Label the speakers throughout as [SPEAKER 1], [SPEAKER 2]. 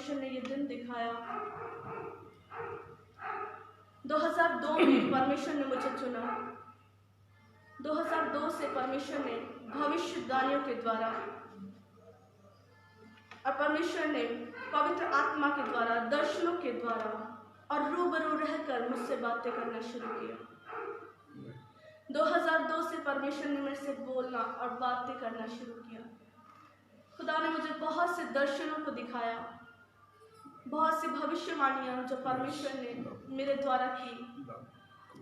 [SPEAKER 1] परमेश्वर ने ये दिन दिखाया। 2002 में परमेश्वर ने मुझे चुना। 2002 से परमेश्वर ने भविष्यवाणियों के द्वारा और परमेश्वर ने पवित्र आत्मा के द्वारा, दर्शनों के द्वारा और रूबरू रहकर मुझसे बातें करना शुरू किया। 2002 से परमेश्वर ने मेरे से बोलना और बातें करना शुरू किया। खुदा ने मुझे बहुत से दर्शनों को दिखाया, बहुत सी भविष्यवाणियां जो परमेश्वर ने मेरे द्वारा की,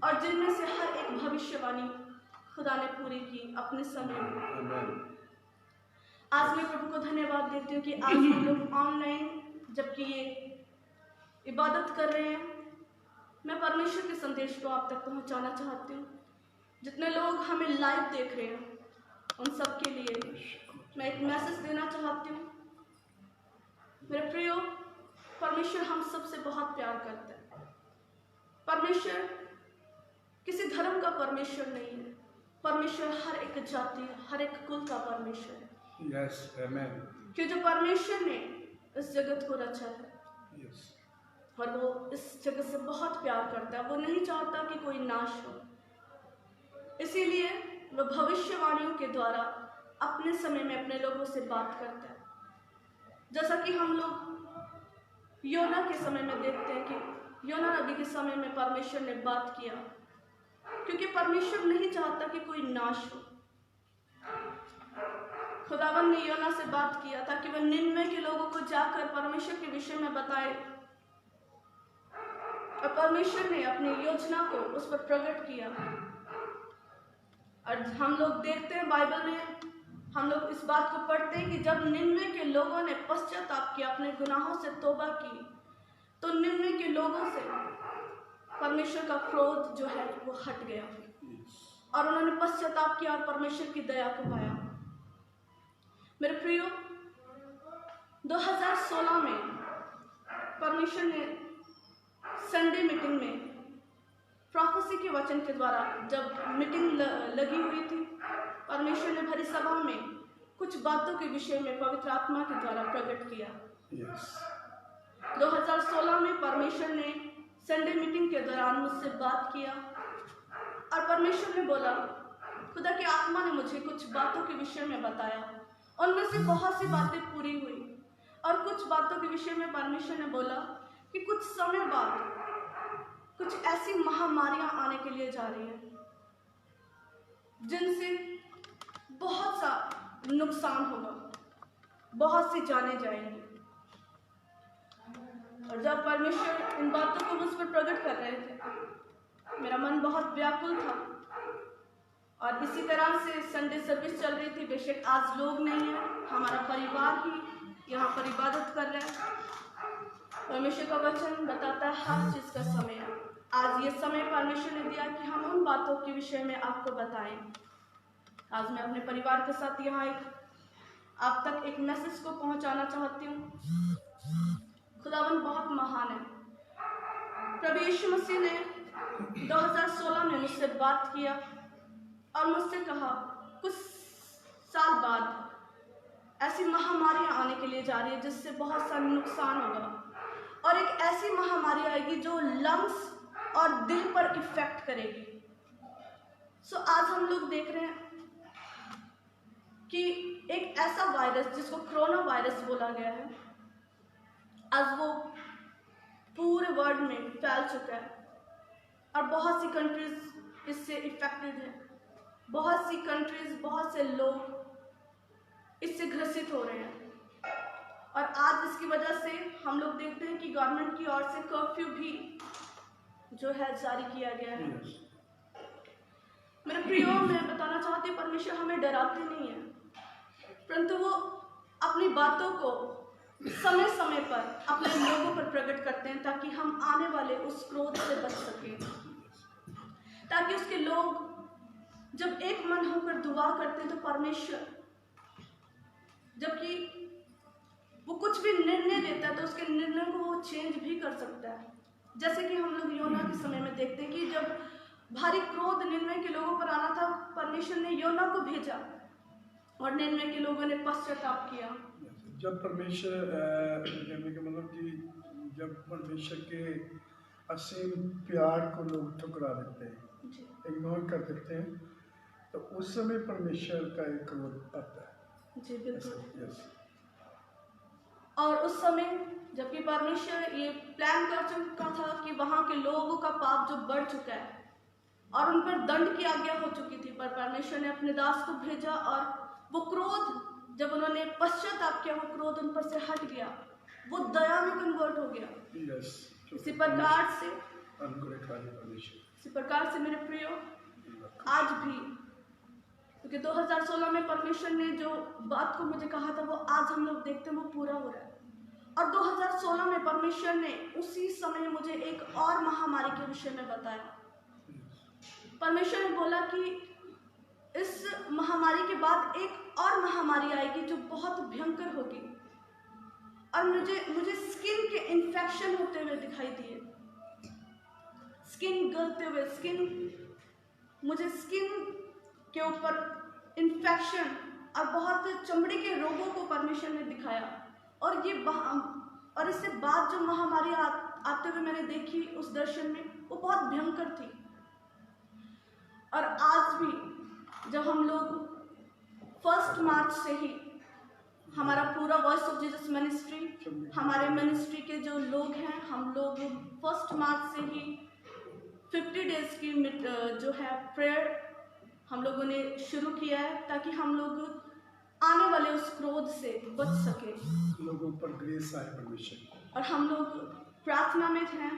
[SPEAKER 1] और जिनमें से हर एक भविष्यवाणी खुदा ने पूरी की अपने समय में। आज मैं प्रभु को धन्यवाद देती हूँ कि आज हम लोग ऑनलाइन जबकि ये इबादत कर रहे हैं, मैं परमेश्वर के संदेश को आप तक पहुँचाना चाहती हूँ। जितने लोग हमें लाइव देख रहे हैं उन सब के लिए मैं एक मैसेज देना चाहती हूँ। मेरे प्रियो, परमेश्वर हम सबसे बहुत प्यार करता है। परमेश्वर किसी धर्म का परमेश्वर नहीं है। परमेश्वर हर एक जाति, हर एक कुल का परमेश्वर है।
[SPEAKER 2] Yes, amen.
[SPEAKER 1] कि जो परमेश्वर ने इस जगत को रचा है,
[SPEAKER 2] Yes.
[SPEAKER 1] और वो इस जगत से बहुत प्यार करता है। वो नहीं चाहता कि कोई नाश हो, इसीलिए वो भविष्यवाणियों के द्वारा अपने समय में अपने लोगों से बात करता है। जैसा कि हम लोग योना के समय में देखते हैं कि योना नबी के समय में परमेश्वर ने बात किया, क्योंकि परमेश्वर नहीं चाहता कि कोई नाश हो। खुदावन ने योना से बात किया ताकि वह निन्वे के लोगों को जाकर परमेश्वर के विषय में बताए, और परमेश्वर ने अपनी योजना को उस पर प्रकट किया। और हम लोग देखते हैं बाइबल में, हम लोग इस बात को पढ़ते हैं कि जब निन्वे के लोगों ने पश्चाताप किया, अपने गुनाहों से तौबा की, तो निन्वे के लोगों से परमेश्वर का क्रोध जो है वो हट गया और उन्होंने पश्चाताप किया और परमेश्वर की दया को पाया। मेरे प्रियो, 2016 में परमेश्वर ने संडे मीटिंग में प्रोफेसी के वचन के द्वारा जब मीटिंग लगी हुई थी, परमेश्वर ने भरी सभा में कुछ बातों के विषय में पवित्र आत्मा के द्वारा प्रकट किया।
[SPEAKER 2] Yes.
[SPEAKER 1] 2016 में परमेश्वर ने संडे मीटिंग के दौरान मुझसे बात किया और परमेश्वर ने बोला, खुदा की आत्मा ने मुझे कुछ बातों के विषय में बताया। उनमें से बहुत सी बातें पूरी हुई और कुछ बातों के विषय में परमेश्वर ने बोला कि कुछ समय बाद कुछ ऐसी महामारियां आने के लिए जा रही हैं जिनसे बहुत सा नुकसान होगा, बहुत सी जाने जाएंगी। और जब परमेश्वर इन बातों को मुझ पर प्रकट कर रहे थे, मेरा मन बहुत व्याकुल था। और इसी तरह से संडे सर्विस चल रही थी। बेशक आज लोग नहीं है, हमारा परिवार ही यहाँ पर इबादत कर रहा है। परमेश्वर का वचन बताता है हर चीज़ का समय है। आज ये समय परमेश्वर ने दिया कि हम उन बातों के विषय में आपको बताएं। आज मैं अपने परिवार के साथ यहाँ आप तक एक मैसेज को पहुँचाना चाहती हूँ। खुदावन बहुत महान है। प्रभु यीशु मसीह ने 2016 में मुझसे बात किया और मुझसे कहा, कुछ साल बाद ऐसी महामारियां आने के लिए जा रही है जिससे बहुत सा नुकसान होगा, और एक ऐसी महामारी आएगी जो लंग्स और दिल पर इफेक्ट करेगी। आज हम लोग देख रहे हैं कि एक ऐसा वायरस जिसको कोरोना वायरस बोला गया है, आज वो पूरे वर्ल्ड में फैल चुका है और बहुत सी कंट्रीज इससे इफेक्टेड है। बहुत सी कंट्रीज, बहुत से लोग इससे ग्रसित हो रहे हैं। और आज इसकी वजह से हम लोग देखते हैं कि गवर्नमेंट की ओर से कर्फ्यू भी जो है जारी किया गया है। मेरे प्रियो, मैं बताना चाहती हूँ, परमेश्वर हमें डराते नहीं है, परंतु वो अपनी बातों को समय समय पर अपने लोगों पर प्रकट करते हैं ताकि हम आने वाले उस क्रोध से बच सकें, ताकि उसके लोग जब एक मन होकर दुआ करते हैं तो परमेश्वर जबकि वो कुछ भी निर्णय लेता है तो उसके निर्णय को वो चेंज भी कर सकता है। जैसे कि हम लोग योना के समय में देखते हैं कि जब भारी क्रोध निन्वे के लोगों पर आना था, परमेश्वर ने योना को भेजा और निन्वे के लोगों ने पश्चाताप किया
[SPEAKER 2] जब परमेश्वर कहने का मतलब कि जब परमेश्वर के असीम प्यार को लोग ठुकरा देते हैं,
[SPEAKER 1] जी
[SPEAKER 2] इग्नोर कर देते हैं, तो उस समय परमेश्वर का एक क्रोध आता है।
[SPEAKER 1] जी बिल्कुल।
[SPEAKER 2] यस।
[SPEAKER 1] और उस समय जबकि परमेश्वर ये प्लान कर चुका था कि वहाँ के लोगों का पाप जो बढ़ चुका है और उन पर दंड की आज्ञा हो चुकी थी, पर परमेश्वर ने अपने दास को भेजा और वो क्रोध जब उन्होंने पश्चाताप किया, वो क्रोध उन पर से हट गया, वो दया में कन्वर्ट हो गया।
[SPEAKER 2] यस।
[SPEAKER 1] इसी प्रकार से
[SPEAKER 2] परमेश्वर
[SPEAKER 1] इसी प्रकार से मेरे प्रियो आज भी, क्योंकि 2016 में परमेश्वर ने जो बात को मुझे कहा था वो आज हम लोग देखते हैं वो पूरा हो रहा है। और 2016 में परमेश्वर ने उसी समय मुझे एक और महामारी के विषय में बताया। परमेश्वर ने बोला कि इस महामारी के बाद एक और महामारी आएगी जो बहुत भयंकर होगी, और मुझे स्किन के इन्फेक्शन होते हुए दिखाई दिए, स्किन गलते हुए, मुझे स्किन के ऊपर इन्फेक्शन और बहुत चमड़ी के रोगों को परमेश्वर ने दिखाया। और इससे बाद जो महामारी आते हुए मैंने देखी उस दर्शन में, वो बहुत भयंकर थी। और आज भी जब हम लोग 1 मार्च से ही हमारा पूरा वॉइस ऑफ जीसस मिनिस्ट्री, हमारे मिनिस्ट्री के जो लोग हैं, हम लोग 1 मार्च से ही 50 डेज की जो है प्रेयर हम लोगों ने शुरू किया है, ताकि हम लोग आने वाले उस क्रोध से बच सके,
[SPEAKER 2] लोगों पर ग्रेस आए परमेश्वर।
[SPEAKER 1] और हम लोग प्रार्थना में हैं।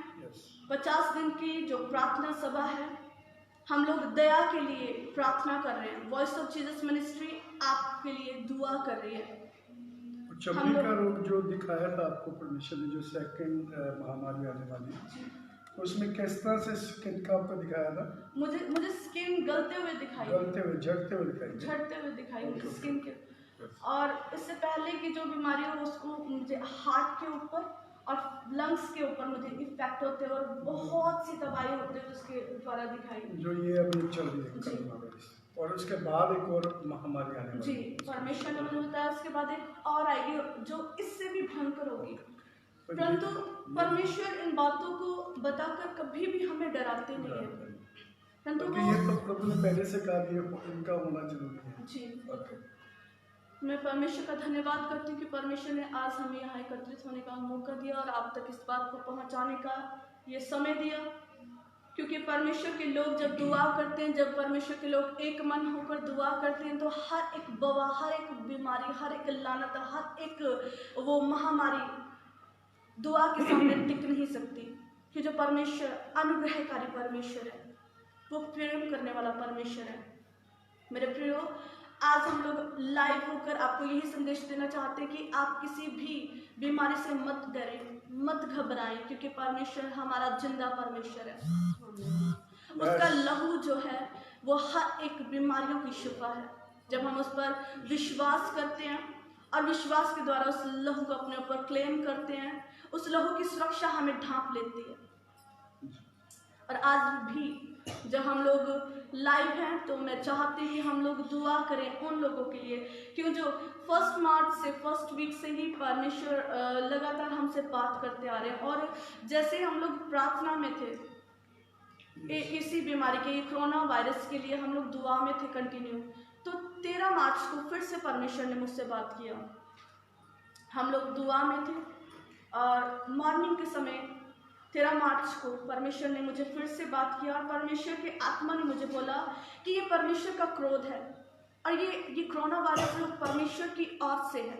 [SPEAKER 1] 50 दिन की जो प्रार्थना सभा है, हम लोग दया के लिए प्रार्थना कर रहे हैं। वॉइस ऑफ जीसस मिनिस्ट्री आपके लिए दुआ कर रही है।
[SPEAKER 2] चमड़ी का रोग जो दिखाया था आपको परमेश्वर ने, जो सेकंड महामारी आने वाली, उसमें किस तरह से स्किन का आपको दिखाया था?
[SPEAKER 1] मुझे स्किन गलते हुए दिखाई, झड़ते हुए दिखाई स्किन के। और इससे पहले की जो बीमारी हो उसको मुझे हार्ट के ऊपर और लंग्स के ऊपर मुझे इफेक्ट होते और बहुत सी दवाई होते हैं उसके द्वारा दिखाई,
[SPEAKER 2] जो ये अभी चल रही है। और उसके बाद एक और महामारी आने वाली
[SPEAKER 1] जी, परमेश्वर ने मुझे बताया उसके बाद एक और आएगी जो इससे भी भयंकर होगी। परंतु परमेश्वर इन बातों को बताकर कभी भी हमें डराते नहीं है, परंतु
[SPEAKER 2] ये तो प्रभु ने पहले से कहा कि इनका होना जरूरी है।
[SPEAKER 1] जी, मैं परमेश्वर का धन्यवाद करती हूँ कि परमेश्वर ने आज हमें यहाँ एकत्रित होने का मौका दिया और आप तक इस बात को पहुँचाने का ये समय दिया। क्योंकि परमेश्वर के लोग जब दुआ करते हैं, जब परमेश्वर के लोग एक मन होकर दुआ करते हैं, तो हर एक बवा, हर एक बीमारी, हर एक लानत, हर एक वो महामारी दुआ के सामने टिक नहीं सकती। कि जो परमेश्वर अनुग्रहकारी परमेश्वर है, वो प्रेम करने वाला परमेश्वर है। मेरे प्रियो, आज हम लोग लाइव होकर आपको यही संदेश देना चाहते हैं कि आप किसी भी बीमारी से मत डरें, मत घबराएं, क्योंकि परमेश्वर हमारा जिंदा परमेश्वर है। उसका लहू जो है वो हर एक बीमारियों की शिफा है। जब हम उस पर विश्वास करते हैं और विश्वास के द्वारा उस लहू को अपने ऊपर क्लेम करते हैं, उस लहू की सुरक्षा हमें ढांप लेती है। और आज भी जब हम लोग लाइव हैं, तो मैं चाहती हूँ हम लोग दुआ करें उन लोगों के लिए, क्यों जो 1 मार्च से, फर्स्ट वीक से ही परमेश्वर लगातार हमसे बात करते आ रहे हैं। और जैसे हम लोग प्रार्थना में थे इसी बीमारी के, कोरोना वायरस के लिए हम लोग दुआ में थे कंटिन्यू, तो 13 मार्च को फिर से परमेश्वर ने मुझसे बात किया। हम लोग दुआ में थे और मॉर्निंग के समय 13 मार्च को परमेश्वर ने मुझे फिर से बात किया, और परमेश्वर के आत्मा ने मुझे बोला कि ये परमेश्वर का क्रोध है और ये कोरोना वायरस लोग परमेश्वर की ओर से है।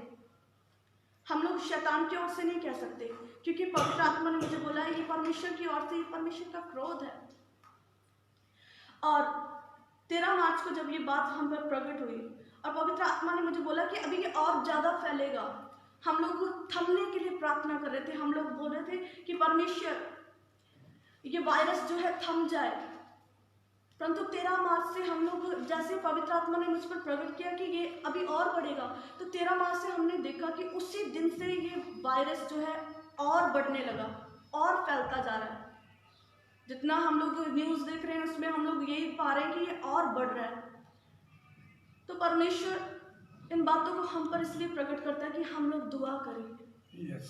[SPEAKER 1] हम लोग शैतान की ओर से नहीं कह सकते, क्योंकि पवित्र आत्मा ने मुझे बोला ये परमेश्वर की ओर से, ये परमेश्वर का क्रोध है। और 13 मार्च को जब ये बात हम पर प्रकट हुई और पवित्र आत्मा ने मुझे बोला कि अभी ये और ज़्यादा फैलेगा, हम लोग थमने के लिए प्रार्थना कर रहे थे। हम लोग बोल रहे थे कि परमेश्वर ये वायरस जो है थम जाए। परंतु 13 मार्च से हम लोग, जैसे पवित्र आत्मा ने मुझ पर प्रकट किया कि ये अभी और बढ़ेगा, तो 13 मार्च से हमने देखा कि उसी दिन से ये वायरस जो है और बढ़ने लगा और फैलता जा रहा है। जितना हम लोग न्यूज़ देख रहे हैं उसमें हम लोग यही पा रहे हैं कि ये और बढ़ रहा है। तो परमेश्वर इन बातों को हम पर इसलिए प्रकट करता है कि हम लोग दुआ करें।
[SPEAKER 2] यस,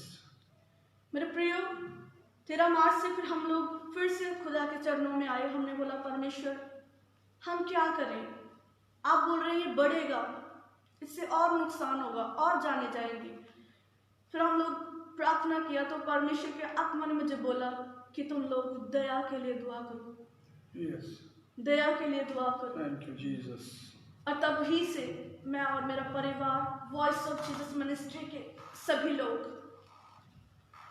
[SPEAKER 1] मेरे प्रियो, 13 मार्च से फिर हम लोग फिर से खुदा के चरणों में आए। हमने बोला परमेश्वर हम क्या करें, आप बोल रहे हैं ये बढ़ेगा, इससे और नुकसान होगा और जाने जाएंगे। फिर हम लोग प्रार्थना किया तो परमेश्वर के आत्मा ने मुझे बोला कि तुम लोग दया के लिए दुआ करो।
[SPEAKER 2] यस,
[SPEAKER 1] दया के लिए दुआ करो।
[SPEAKER 2] Thank you Jesus.
[SPEAKER 1] और तभी से मैं और मेरा परिवार, वॉइस ऑफ जीसस मिनिस्ट्री के सभी लोग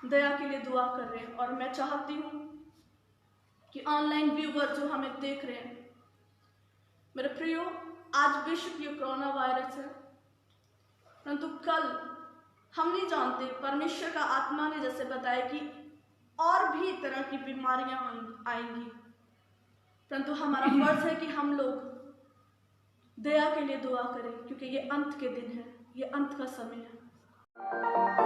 [SPEAKER 1] दया के लिए दुआ कर रहे हैं। और मैं चाहती हूँ कि ऑनलाइन व्यूवर जो हमें देख रहे हैं, मेरे प्रियो, आज विश्व की कोरोना वायरस है, परंतु कल हम नहीं जानते। परमेश्वर का आत्मा ने जैसे बताया कि और भी तरह की बीमारियां आएंगी, परंतु हमारा फर्ज है कि हम लोग दया के लिए दुआ करें, क्योंकि ये अंत के दिन है, ये अंत का समय है।